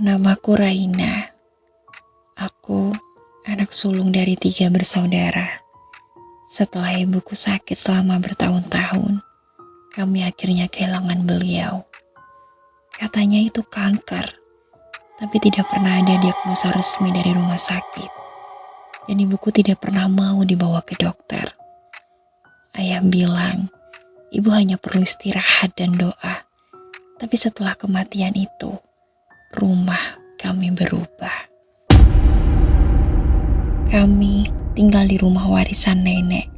Namaku Raina. Aku anak sulung dari 3 bersaudara. Setelah ibuku sakit selama bertahun-tahun, kami akhirnya kehilangan beliau. Katanya itu kanker, tapi tidak pernah ada diagnosa resmi dari rumah sakit. Dan ibuku tidak pernah mau dibawa ke dokter. Ayah bilang, ibu hanya perlu istirahat dan doa. Tapi setelah kematian itu, rumah kami berubah. Kami tinggal di rumah warisan nenek,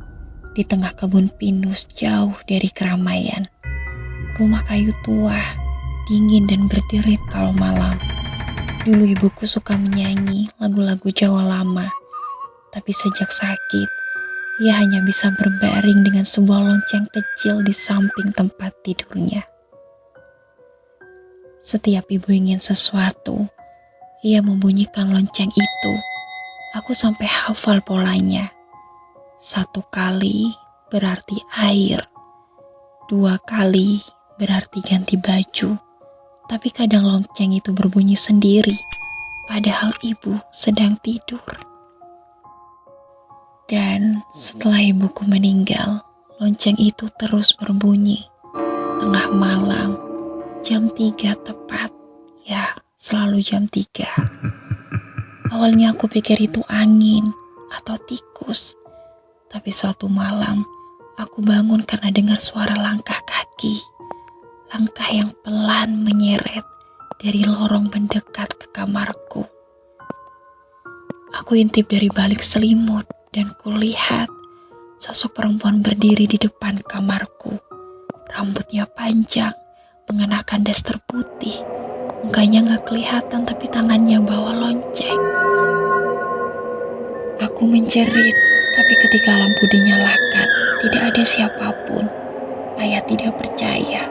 di tengah kebun pinus jauh dari keramaian. Rumah kayu tua, dingin dan berderit kalau malam. Dulu ibuku suka menyanyi lagu-lagu Jawa lama, tapi sejak sakit, ia hanya bisa berbaring dengan sebuah lonceng kecil di samping tempat tidurnya. Setiap ibu ingin sesuatu, ia membunyikan lonceng itu. Aku sampai hafal polanya. 1 kali berarti air. 2 kali berarti ganti baju. Tapi kadang lonceng itu berbunyi sendiri, padahal ibu sedang tidur. Dan setelah ibuku meninggal, lonceng itu terus berbunyi. Tengah malam, jam 3 tepat. Ya, selalu jam 3. Awalnya aku pikir itu angin atau tikus. Tapi suatu malam, aku bangun karena dengar suara langkah kaki. Langkah yang pelan menyeret dari lorong mendekat ke kamarku. Aku intip dari balik selimut dan kulihat sosok perempuan berdiri di depan kamarku. Rambutnya panjang, mengenakan daster putih. Mukanya gak kelihatan tapi tangannya bawa lonceng. Aku menjerit, tapi ketika lampu dinyalakan, tidak ada siapapun. Ayah tidak percaya.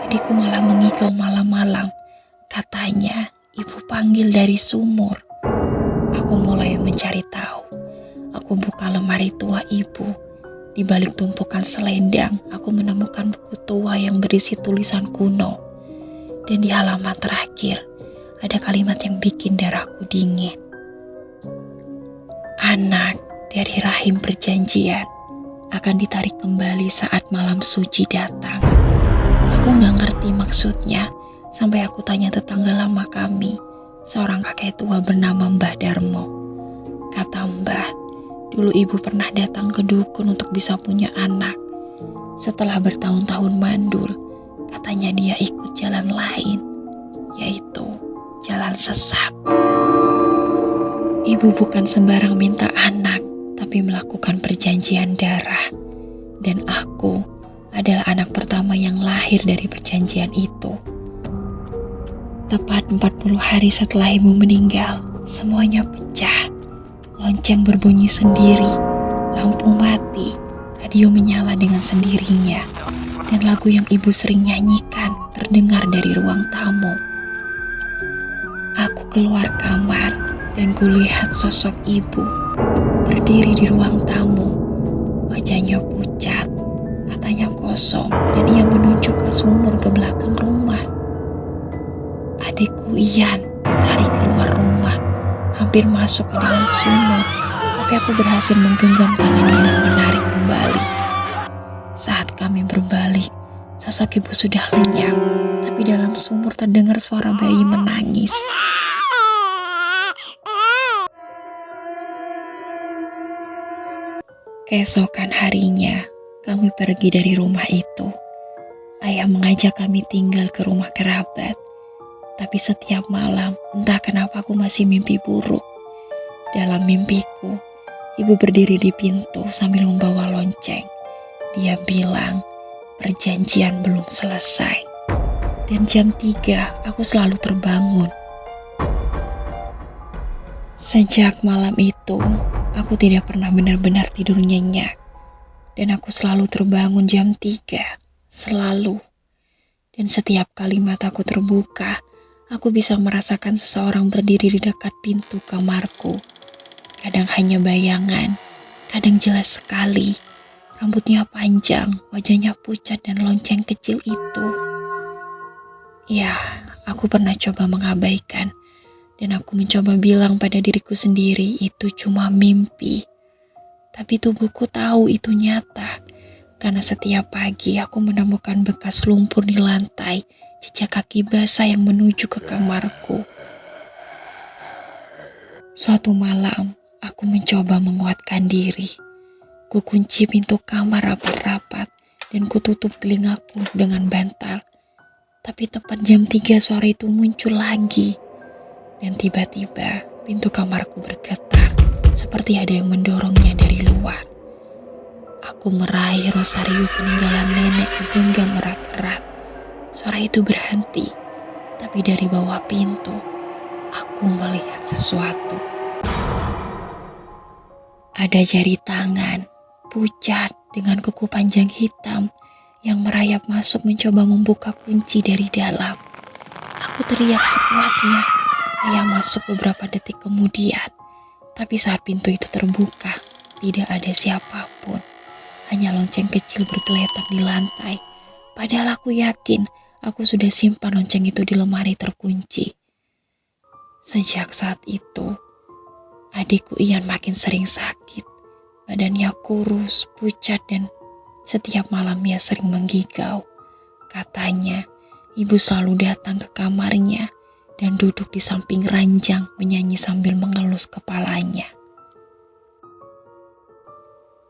Adikku malah mengigau malam-malam. Katanya, ibu panggil dari sumur. Aku mulai mencari tahu. Aku buka lemari tua ibu. Di balik tumpukan selendang, aku menemukan buku tua yang berisi tulisan kuno. Dan di halaman terakhir, ada kalimat yang bikin darahku dingin. Anak dari rahim perjanjian akan ditarik kembali saat malam suci datang. Aku gak ngerti maksudnya, sampai aku tanya tetangga lama kami, seorang kakek tua bernama Mbah Darmo. Kata Mbah, dulu ibu pernah datang ke dukun untuk bisa punya anak. Setelah bertahun-tahun mandul, katanya dia ikut jalan lain, yaitu jalan sesat. Ibu bukan sembarang minta anak, tapi melakukan perjanjian darah. Dan aku adalah anak pertama yang lahir dari perjanjian itu. Tepat 40 hari setelah ibu meninggal, semuanya pecah. Lonceng berbunyi sendiri, lampu mati, radio menyala dengan sendirinya. Dan lagu yang ibu sering nyanyikan terdengar dari ruang tamu. Aku keluar kamar dan kulihat sosok ibu berdiri di ruang tamu. Wajahnya pucat, matanya kosong, dan ia menunjuk ke sumur ke belakang rumah. Adikku Ian ditarik keluar rumah, hampir masuk ke dalam sumur, tapi aku berhasil menggenggam tangannya dan menarik kembali. Saat kami berbalik, sosok ibu sudah lenyap, tapi dalam sumur terdengar suara bayi menangis. Keesokan harinya, kami pergi dari rumah itu. Ayah mengajak kami tinggal ke rumah kerabat. Tapi setiap malam, entah kenapa aku masih mimpi buruk. Dalam mimpiku, ibu berdiri di pintu sambil membawa lonceng. Dia bilang, perjanjian belum selesai. Dan jam 3, aku selalu terbangun. Sejak malam itu, aku tidak pernah benar-benar tidur nyenyak. Dan aku selalu terbangun jam 3, selalu. Dan setiap kali mataku terbuka, aku bisa merasakan seseorang berdiri di dekat pintu kamarku. Kadang hanya bayangan, kadang jelas sekali. Rambutnya panjang, wajahnya pucat dan lonceng kecil itu. Ya, aku pernah coba mengabaikan, Dan aku mencoba bilang pada diriku sendiri itu cuma mimpi. Tapi tubuhku tahu itu nyata. Karena setiap pagi aku menemukan bekas lumpur di lantai, jejak kaki basah yang menuju ke kamarku. Suatu malam, aku mencoba menguatkan diri. Ku kunci pintu kamar rapat-rapat dan kututup telingaku dengan bantal. Tapi tepat jam 3 sore itu muncul lagi. Dan tiba-tiba pintu kamarku bergetar, seperti ada yang mendorongnya dari luar. Aku meraih rosario peninggalan nenekku genggam erat-erat. Suara itu berhenti, tapi dari bawah pintu, aku melihat sesuatu. Ada jari tangan, pucat dengan kuku panjang hitam yang merayap masuk mencoba membuka kunci dari dalam. Aku teriak sekuatnya. Ayah masuk beberapa detik kemudian, tapi saat pintu itu terbuka, tidak ada siapapun. Hanya lonceng kecil bergeletak di lantai. Padahal aku yakin aku sudah simpan lonceng itu di lemari terkunci. Sejak saat itu, adikku Ian makin sering sakit. Badannya kurus, pucat, dan setiap malam ia sering menggigau. Katanya, ibu selalu datang ke kamarnya dan duduk di samping ranjang menyanyi sambil mengelus kepalanya.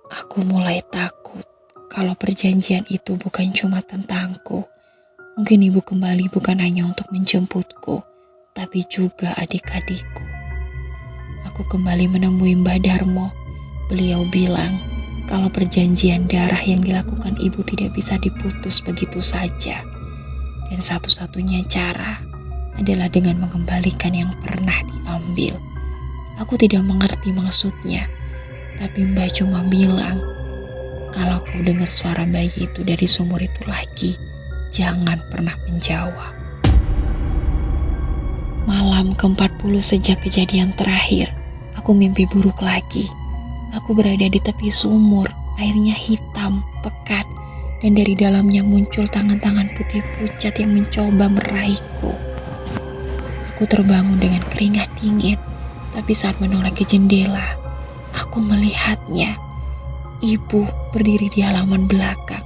Aku mulai takut kalau perjanjian itu bukan cuma tentangku. Mungkin ibu kembali bukan hanya untuk menjemputku, tapi juga adik-adikku. Aku kembali menemui Mbah Darmo. Beliau bilang kalau perjanjian darah yang dilakukan ibu tidak bisa diputus begitu saja. Dan satu-satunya cara adalah dengan mengembalikan yang pernah diambil. Aku tidak mengerti maksudnya, tapi Mbah cuma bilang, kalau kau dengar suara bayi itu dari sumur itu lagi, jangan pernah menjawab. Malam ke-40 sejak kejadian terakhir, aku mimpi buruk lagi. Aku berada di tepi sumur, airnya hitam, pekat, dan dari dalamnya muncul tangan-tangan putih pucat yang mencoba meraihku. Aku terbangun dengan keringat dingin, tapi saat menoleh ke jendela, aku melihatnya. Ibu berdiri di halaman belakang,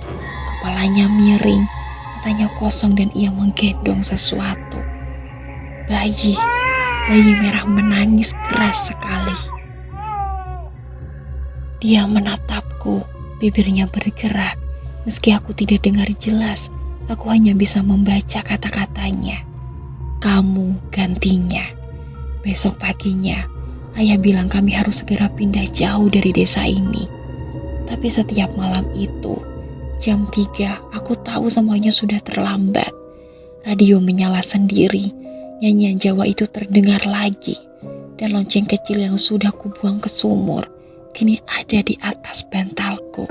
kepalanya miring, matanya kosong dan ia menggendong sesuatu. Bayi merah menangis keras sekali. Dia menatapku, bibirnya bergerak. Meski aku tidak dengar jelas, aku hanya bisa membaca kata-katanya. Kamu gantinya. Besok paginya, ayah bilang kami harus segera pindah jauh dari desa ini. Tapi setiap malam itu, jam 3, aku tahu semuanya sudah terlambat. Radio menyala sendiri, nyanyian Jawa itu terdengar lagi. Dan lonceng kecil yang sudah kubuang ke sumur, kini ada di atas bantalku.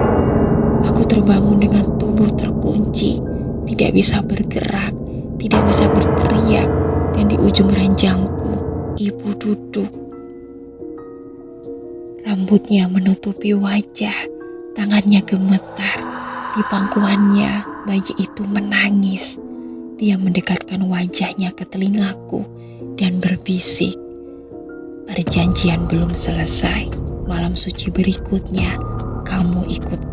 Aku terbangun dengan tubuh terkunci, tidak bisa bergerak, tidak bisa berteriak, dan di ujung ranjangku, ibu duduk. Rambutnya menutupi wajah, tangannya gemetar. Di pangkuannya, bayi itu menangis. Dia mendekatkan wajahnya ke telingaku dan berbisik. Perjanjian belum selesai. Malam suci berikutnya, kamu ikut